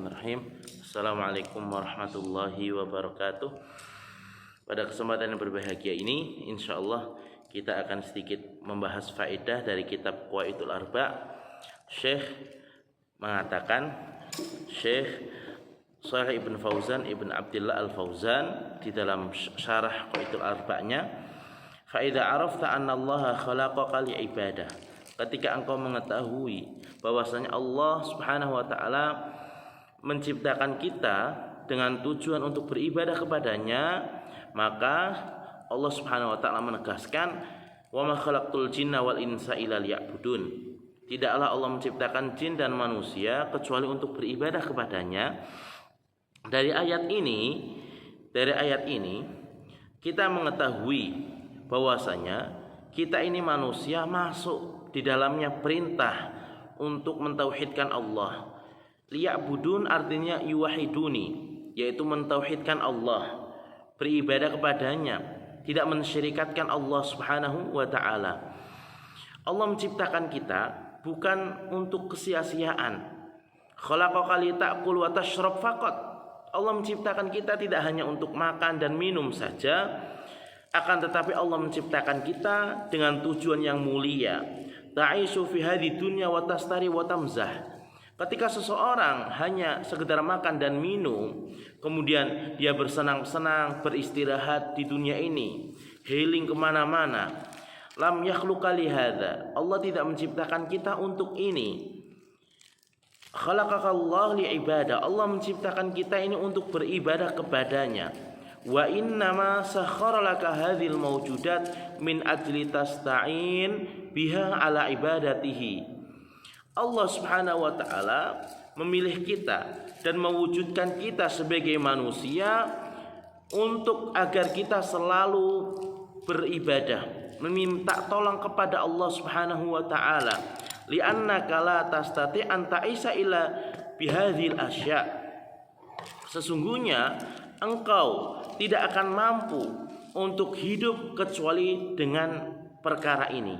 Bismillahirrahmanirrahim. Assalamualaikum warahmatullahi wabarakatuh. Pada kesempatan yang berbahagia ini, insyaallah kita akan sedikit membahas faedah dari kitab Qawaidul Arba'. Syekh mengatakan, Syekh Shalih Ibn Fauzan Ibn Abdillah Al-Fauzan di dalam syarah Qawaidul Arba'nya, fa idza arafta anna Allah khalaqaka li ibadah. Ketika engkau mengetahui bahwasanya Allah Subhanahu wa taala menciptakan kita dengan tujuan untuk beribadah kepadanya, maka Allah Subhanahu wa taala menegaskan, wa ma khalaqtul jinna wal insa illa liya'budun. Tidaklah Allah menciptakan jin dan manusia kecuali untuk beribadah kepadanya. Dari ayat ini kita mengetahui bahwasanya kita ini manusia masuk di dalamnya perintah untuk mentauhidkan Allah. Liya'budun artinya yuwahiduni, yaitu mentauhidkan Allah, beribadah kepadanya, tidak mensyirikatkan Allah Subhanahu wa taala. Allah menciptakan kita bukan untuk kesia-siaan. Khalaqaka li ta'kul wa tashrab faqat. Allah menciptakan kita tidak hanya untuk makan dan minum saja, akan tetapi Allah menciptakan kita dengan tujuan yang mulia. Ta'ishu fi hadhihi dunya wa tastari wa tamzah. Ketika seseorang hanya sekedar makan dan minum, kemudian dia bersenang-senang, beristirahat di dunia ini, healing kemana-mana, lam yakhluqa li hadza. Allah tidak menciptakan kita untuk ini. Khalaqakallahu li ibadah. Allah menciptakan kita ini untuk beribadah kepadanya. Wa innama sakhkhara laka hadhil mawjudat min ajli tasta'in biha ala ibadatihi. Allah Subhanahu wa taala memilih kita dan mewujudkan kita sebagai manusia untuk agar kita selalu beribadah, meminta tolong kepada Allah Subhanahu wa taala. Li'annaka la tastati' an ta'isa illa bihadhil asya'. Sesungguhnya engkau tidak akan mampu untuk hidup kecuali dengan perkara ini,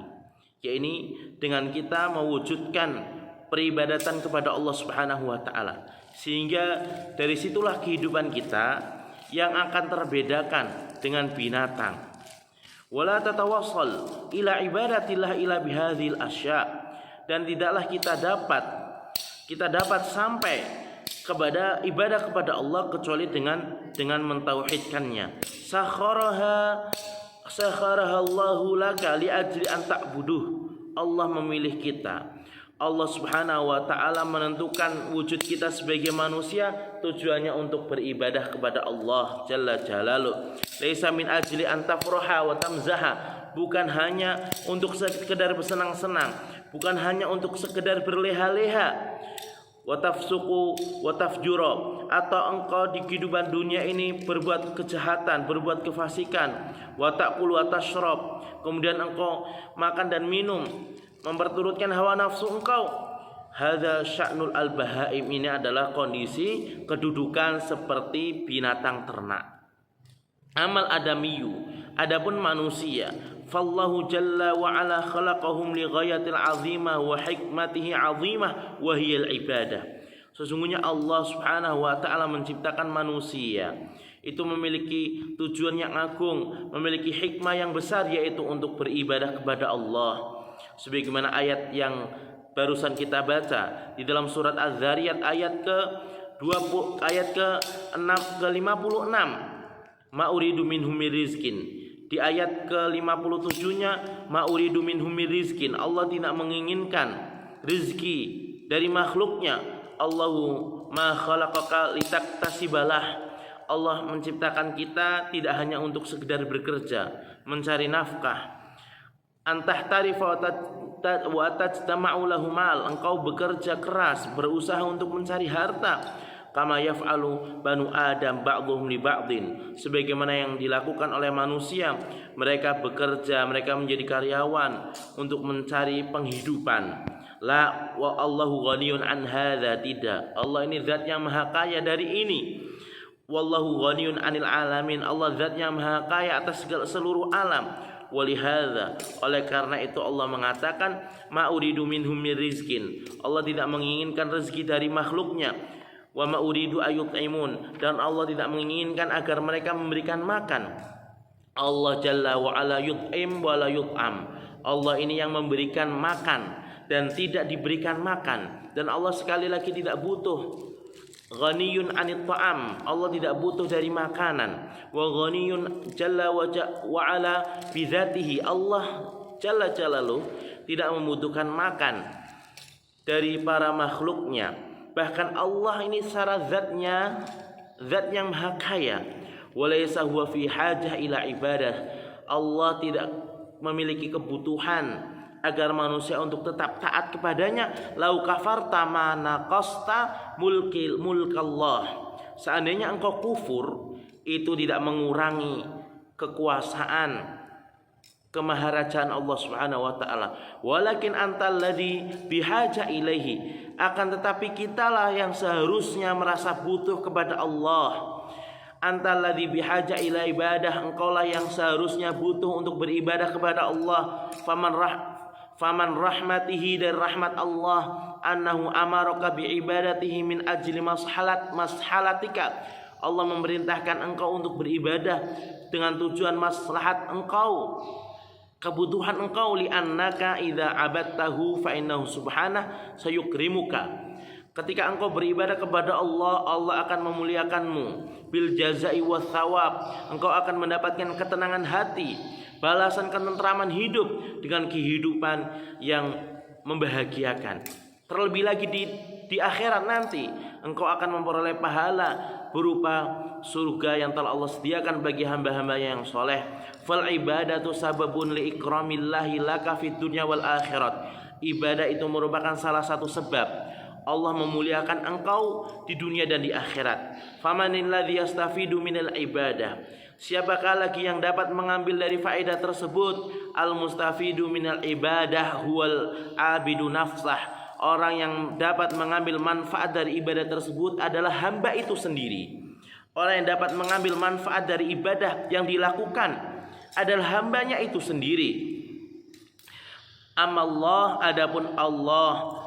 yaitu dengan kita mewujudkan peribadatan kepada Allah Subhanahu wa taala. Sehingga dari situlah kehidupan kita yang akan terbedakan dengan binatang. Wala tatawassal ila ibadatillah ila bihadhil asya'. Dan tidaklah kita dapat sampai kepada ibadah kepada Allah kecuali dengan mentauhidkannya. Sakharaha Allahu laka li ajli an ta'buduh. Allah memilih kita. Allah Subhanahu wa taala menentukan wujud kita sebagai manusia tujuannya untuk beribadah kepada Allah Jalla Jalaluh. Laisa min ajli an tafraha wa tamzaha. Bukan hanya untuk sekedar bersenang-senang, bukan hanya untuk sekedar berleha-leha. Watafsuku watafjuro, atau engkau di kehidupan dunia ini berbuat kejahatan, berbuat kefasikan. Watakul watashrab, kemudian engkau makan dan minum, memperturutkan hawa nafsu engkau. Hadza sya'nul al-bahaim, ini adalah kondisi kedudukan seperti binatang ternak. Amal adamiyu, adapun manusia, fallahu jalla wa ala khalaqahum li ghayatil azimah wa hikmatihi azimah wa hiyal ibadah. Sesungguhnya Allah Subhanahu wa taala menciptakan manusia itu memiliki tujuan yang agung, memiliki hikmah yang besar, yaitu untuk beribadah kepada Allah. Sebagaimana ayat yang barusan kita baca di dalam surat Az-Zariyat ayat ke-56. Ma'uridu minhum rizkin. Di ayat ke-57-nya, ma'uridu minhum rizkin. Allah tidak menginginkan rizki dari makhluknya. Allahu ma khalaqaka litakhtasibalah. Allah menciptakan kita tidak hanya untuk sekedar bekerja, mencari nafkah. Antahtarifa wa tajtama'u lahu mal. Engkau bekerja keras, berusaha untuk mencari harta. Kama yaf'alu banu Adam ba'dhum li ba'dhin. Sebagaimana yang dilakukan oleh manusia, mereka bekerja, mereka menjadi karyawan untuk mencari penghidupan. La wa Allahu ghaniyun an hadza, tidak. Allah ini zat yang maha kaya dari ini. Wallahu ghaniyun 'anil alamin. Allah zat yang maha kaya atas seluruh alam. Walihadza, oleh karena itu Allah mengatakan ma'uridu minhum rizkin. Allah tidak menginginkan rezeki dari makhluknya. wa ma uridu ayut'imun, dan Allah tidak menginginkan agar mereka memberikan makan. Allah Jalla wa ala yut'im wa la yut'am. Allah ini yang memberikan makan dan tidak diberikan makan, dan Allah sekali lagi tidak butuh. Ghaniyun 'anit ta'am, Allah tidak butuh dari makanan. Wa ghaniyun jalla wa ala bi dzatihi, Allah jalla jalaluhu tidak membutuhkan makan dari para makhluknya. Bahkan Allah ini secara zatnya zat yang maha kaya. Walaysa huwa fi hajah ila ibadah, Allah tidak memiliki kebutuhan agar manusia untuk tetap taat kepadanya. Lau kafarta ma naqasta mulkallah, seandainya engkau kufur, itu tidak mengurangi kekuasaan kemaharajaan Allah Subhanahu wa taala. Walakin antal ladzi bihaja ilaihi, akan tetapi kitalah yang seharusnya merasa butuh kepada Allah. Antal ladzi bihaja ila ibadah, engkaulah yang seharusnya butuh untuk beribadah kepada Allah. Faman rahmatihi, dari rahmat Allah, annahu amaraka bi ibadatihi min ajli mashalatika, Allah memerintahkan engkau untuk beribadah dengan tujuan maslahat engkau, kebutuhan engkau. Li annaka idza abadtahu fa innahu subhanahu sayukrimuka, ketika engkau beribadah kepada Allah, Allah akan memuliakanmu. Bil jazai was thawab, engkau akan mendapatkan ketenangan hati, balasan ketentraman hidup dengan kehidupan yang membahagiakan. Terlebih lagi di akhirat nanti, engkau akan memperoleh pahala berupa surga yang telah Allah sediakan bagi hamba-hamba yang soleh. Fal ibadatu sababun li ikramillahi laka fid dunya wal akhirat, ibadah itu merupakan salah satu sebab Allah memuliakan engkau di dunia dan di akhirat. Famanil ladzi yastafidu minal ibadah, siapakah lagi yang dapat mengambil dari faedah tersebut? Al mustafidu minal ibadah huwal abidu nafsah, orang yang dapat mengambil manfaat dari ibadah tersebut adalah hamba itu sendiri. Orang yang dapat mengambil manfaat dari ibadah yang dilakukan adalah hambanya itu sendiri. Amallah, adapun Allah,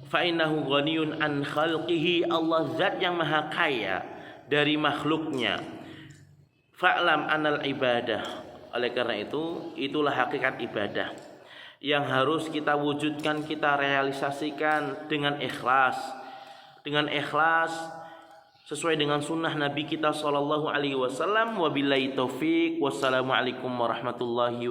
fa innahu ghaniyun an khalqihi, Allah zat yang maha kaya dari makhluknya. Fa'lam anal ibadah, oleh karena itu itulah hakikat ibadah yang harus kita wujudkan, kita realisasikan dengan ikhlas sesuai dengan sunnah Nabi kita sallallahu alaihi wasallam. Wabillahi taufik, wassalamualaikum warahmatullahi wabarakatuh.